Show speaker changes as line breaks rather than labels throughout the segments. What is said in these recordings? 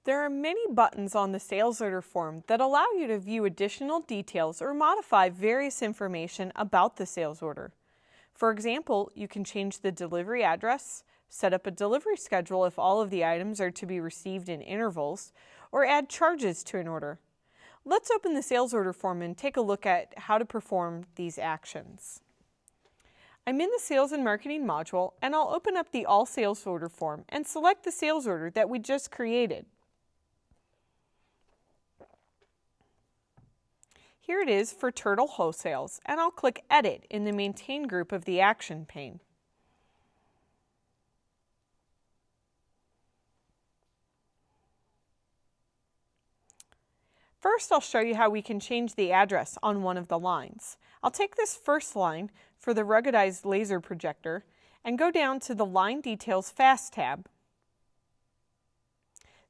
There are many buttons on the sales order form that allow you to view additional details or modify various information about the sales order. For example, you can change the delivery address, set up a delivery schedule if all of the items are to be received in intervals, or add charges to an order. Let's open the sales order form and take a look at how to perform these actions. I'm in the Sales and Marketing module, and I'll open up the All Sales Order form and select the sales order that we just created. Here it is for Turtle Wholesales, and I'll click Edit in the Maintain group of the Action pane. First, I'll show you how we can change the address on one of the lines. I'll take this first line for the ruggedized laser projector and go down to the Line Details Fast tab.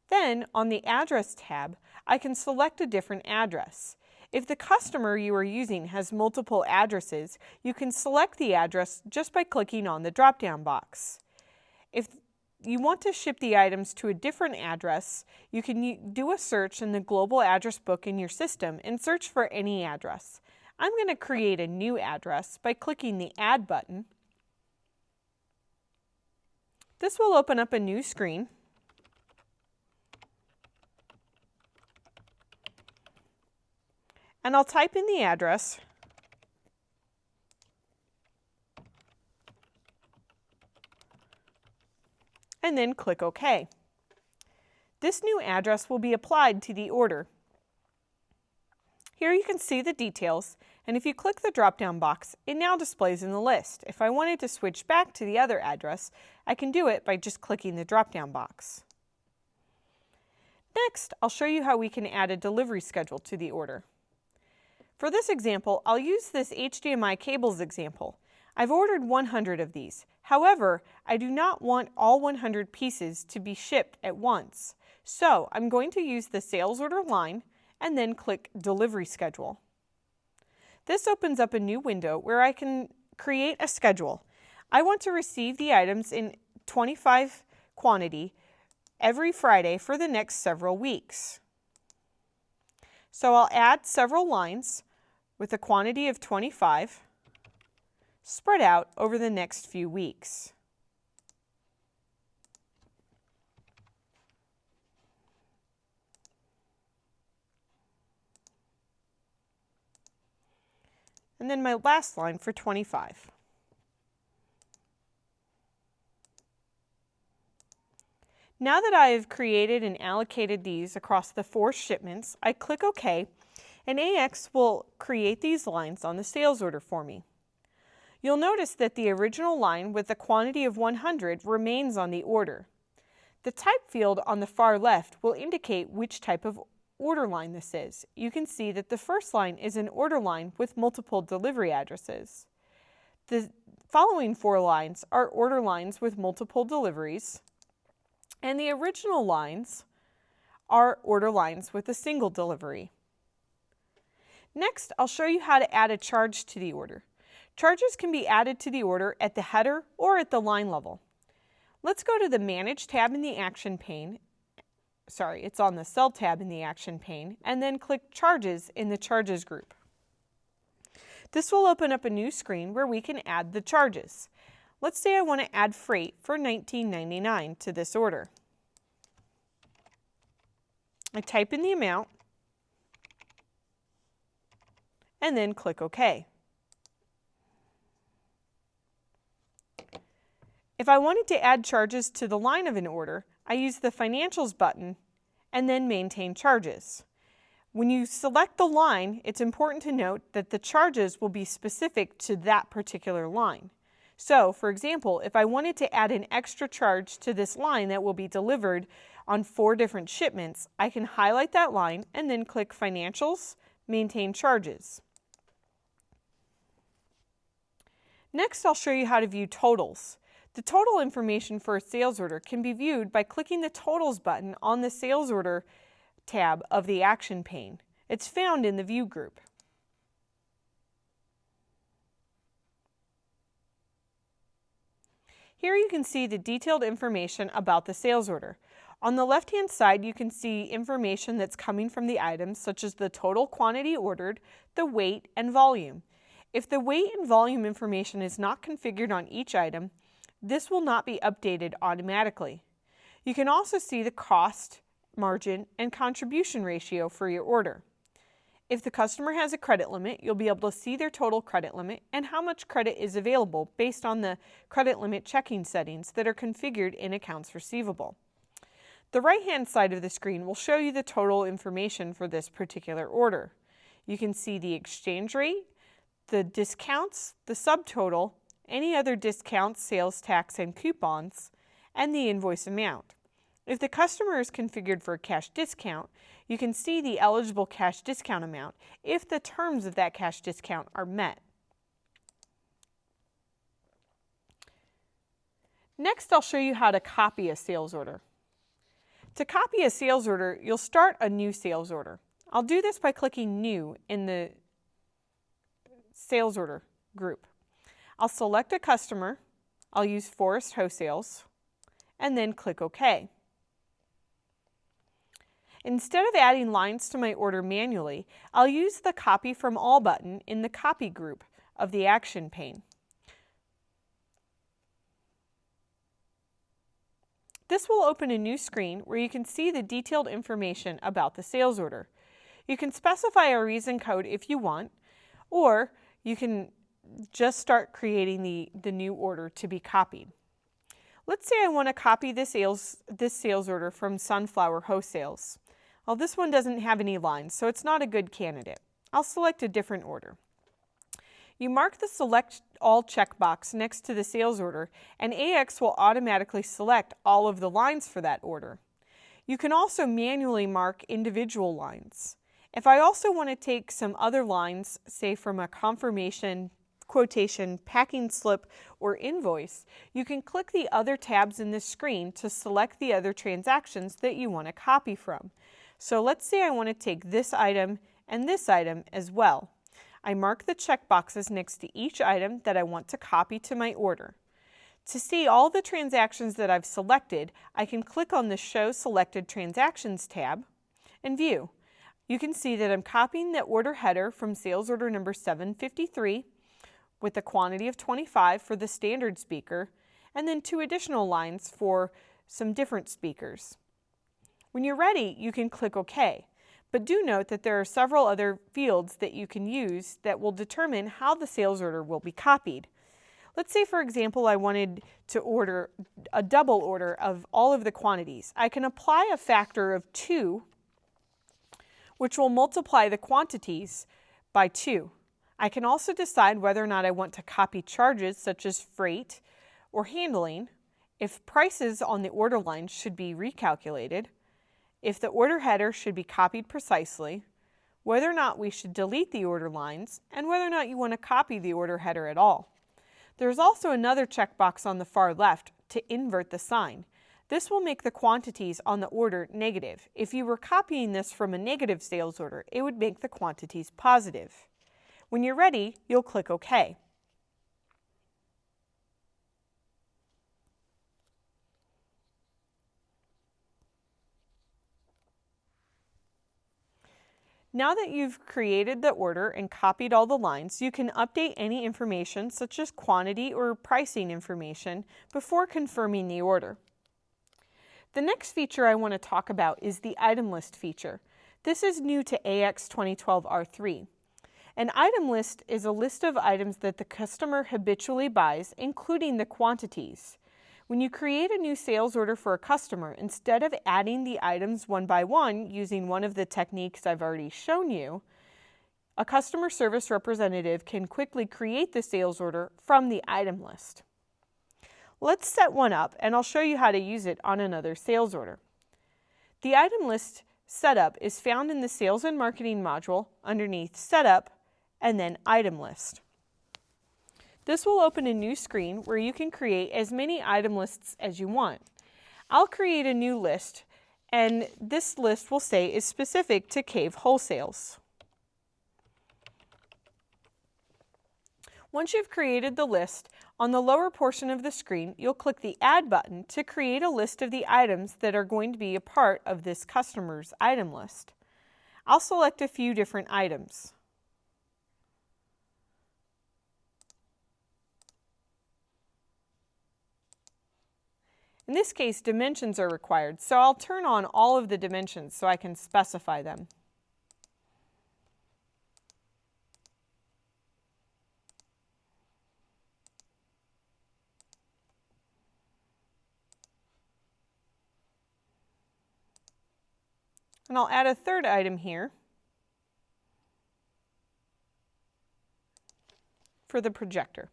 Then, on the Address tab, I can select a different address. If the customer you are using has multiple addresses, you can select the address just by clicking on the drop-down box. If you want to ship the items to a different address, you can do a search in the global address book in your system and search for any address. I'm going to create a new address by clicking the Add button. This will open up a new screen. And I'll type in the address. And then click OK. This new address will be applied to the order. Here you can see the details, and if you click the drop-down box, it now displays in the list. If I wanted to switch back to the other address, I can do it by just clicking the drop-down box. Next, I'll show you how we can add a delivery schedule to the order. For this example, I'll use this HDMI cables example. I've ordered 100 of these. However, I do not want all 100 pieces to be shipped at once. So I'm going to use the sales order line and then click Delivery Schedule. This opens up a new window where I can create a schedule. I want to receive the items in 25 quantity every Friday for the next several weeks. So I'll add several lines with a quantity of 25 spread out over the next few weeks. And then my last line for 25. Now that I have created and allocated these across the 4 shipments, I click OK, and AX will create these lines on the sales order for me. You'll notice that the original line with the quantity of 100 remains on the order. The type field on the far left will indicate which type of order line this is. You can see that the first line is an order line with multiple delivery addresses. The following 4 lines are order lines with multiple deliveries, and the original lines are order lines with a single delivery. Next, I'll show you how to add a charge to the order. Charges can be added to the order at the header or at the line level. Let's go to the Manage tab in the Action pane. Sorry, it's on the Cell tab in the Action pane, and then click Charges in the Charges group. This will open up a new screen where we can add the charges. Let's say I want to add freight for $19.99 to this order. I type in the amount and then click OK. If I wanted to add charges to the line of an order, I use the Financials button and then Maintain Charges. When you select the line, it's important to note that the charges will be specific to that particular line. So, for example, if I wanted to add an extra charge to this line that will be delivered on 4 different shipments, I can highlight that line and then click Financials, Maintain Charges. Next, I'll show you how to view totals. The total information for a sales order can be viewed by clicking the Totals button on the Sales Order tab of the Action pane. It's found in the View group. Here you can see the detailed information about the sales order. On the left-hand side, you can see information that's coming from the items, such as the total quantity ordered, the weight, and volume. If the weight and volume information is not configured on each item, this will not be updated automatically. You can also see the cost, margin, and contribution ratio for your order. If the customer has a credit limit, you'll be able to see their total credit limit and how much credit is available based on the credit limit checking settings that are configured in Accounts Receivable. The right-hand side of the screen will show you the total information for this particular order. You can see the exchange rate, the discounts, the subtotal, any other discounts, sales tax, and coupons, and the invoice amount. If the customer is configured for a cash discount, you can see the eligible cash discount amount if the terms of that cash discount are met. Next, I'll show you how to copy a sales order. To copy a sales order, you'll start a new sales order. I'll do this by clicking New in the sales order group. I'll select a customer, I'll use Forest Wholesales, and then click OK. Instead of adding lines to my order manually, I'll use the Copy From All button in the Copy group of the Action pane. This will open a new screen where you can see the detailed information about the sales order. You can specify a reason code if you want, or you can just start creating the new order to be copied. Let's say I want to copy this sales order from Sunflower Wholesales. Well, this one doesn't have any lines, so it's not a good candidate. I'll select a different order. You mark the Select All checkbox next to the sales order, and AX will automatically select all of the lines for that order. You can also manually mark individual lines. If I also want to take some other lines, say from a confirmation, quotation, packing slip, or invoice, you can click the other tabs in this screen to select the other transactions that you want to copy from. So let's say I want to take this item and this item as well. I mark the checkboxes next to each item that I want to copy to my order. To see all the transactions that I've selected, I can click on the Show Selected Transactions tab and view. You can see that I'm copying the order header from sales order number 753 with a quantity of 25 for the standard speaker, and then 2 additional lines for some different speakers. When you're ready, you can click OK. But do note that there are several other fields that you can use that will determine how the sales order will be copied. Let's say, for example, I wanted to order a double order of all of the quantities. I can apply a factor of 2, which will multiply the quantities by 2. I can also decide whether or not I want to copy charges such as freight or handling, if prices on the order line should be recalculated, if the order header should be copied precisely, whether or not we should delete the order lines, and whether or not you want to copy the order header at all. There's also another checkbox on the far left to invert the sign. This will make the quantities on the order negative. If you were copying this from a negative sales order, it would make the quantities positive. When you're ready, you'll click OK. Now that you've created the order and copied all the lines, you can update any information such as quantity or pricing information before confirming the order. The next feature I want to talk about is the item list feature. This is new to AX 2012 R3. An item list is a list of items that the customer habitually buys, including the quantities. When you create a new sales order for a customer, instead of adding the items one by one using one of the techniques I've already shown you, a customer service representative can quickly create the sales order from the item list. Let's set one up, and I'll show you how to use it on another sales order. The item list setup is found in the Sales and Marketing module underneath Setup and then Item List. This will open a new screen where you can create as many item lists as you want. I'll create a new list, and this list will say is specific to Cave Wholesales. Once you've created the list, On the lower portion of the screen, you'll click the Add button to create a list of the items that are going to be a part of this customer's item list. I'll select a few different items. In this case, dimensions are required, so I'll turn on all of the dimensions so I can specify them. And I'll add a third item here for the projector.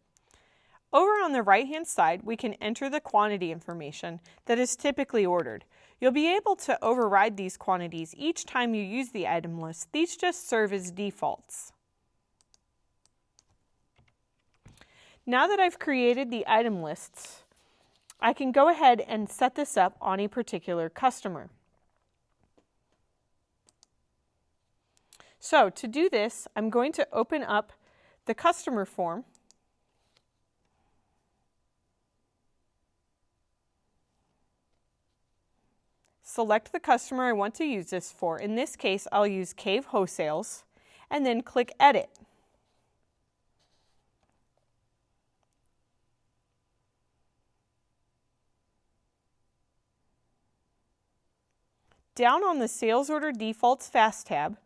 Over on the right-hand side, we can enter the quantity information that is typically ordered. You'll be able to override these quantities each time you use the item list. These just serve as defaults. Now that I've created the item lists, I can go ahead and set this up on a particular customer. So to do this, I'm going to open up the customer form. Select the customer I want to use this for. In this case, I'll use Cave Wholesales, and then click Edit. Down on the Sales Order Defaults Fast tab,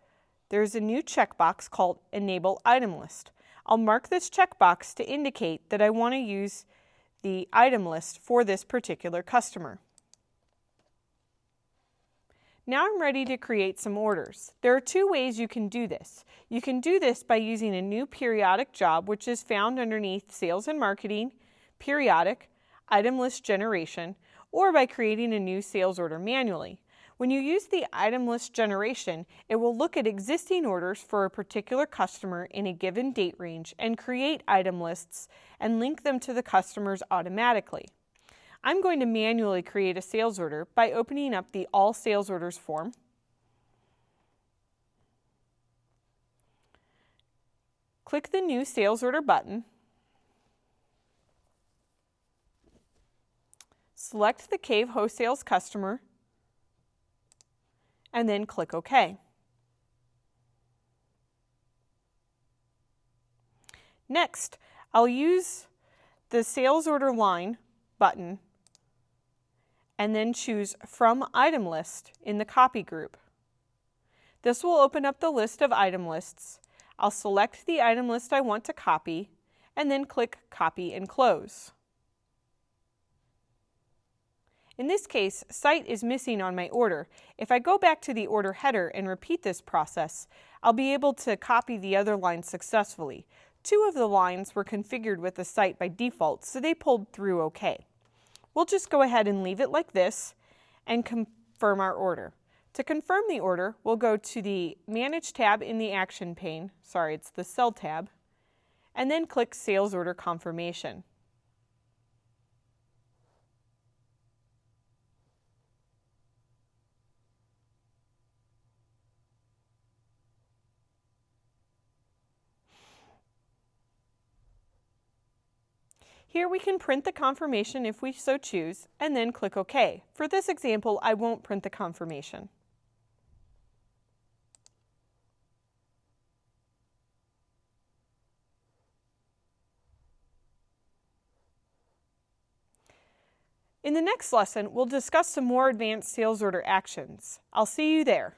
there's a new checkbox called Enable Item List. I'll mark this checkbox to indicate that I want to use the item list for this particular customer. Now I'm ready to create some orders. There are two ways you can do this. You can do this by using a new periodic job, which is found underneath Sales and Marketing, Periodic, Item List Generation, or by creating a new sales order manually. When you use the item list generation, it will look at existing orders for a particular customer in a given date range and create item lists and link them to the customers automatically. I'm going to manually create a sales order by opening up the All Sales Orders form. Click the New Sales Order button. Select the Cave Wholesales customer, and then click OK. Next, I'll use the Sales Order Line button and then choose From Item List in the Copy group. This will open up the list of item lists. I'll select the item list I want to copy and then click Copy and Close. In this case, Site is missing on my order. If I go back to the order header and repeat this process, I'll be able to copy the other lines successfully. Two of the lines were configured with the Site by default, so they pulled through okay. We'll just go ahead and leave it like this and confirm our order. To confirm the order, we'll go to the Manage tab in the Action pane, it's the Cell tab, and then click Sales Order Confirmation. Here we can print the confirmation if we so choose, and then click OK. For this example, I won't print the confirmation. In the next lesson, we'll discuss some more advanced sales order actions. I'll see you there.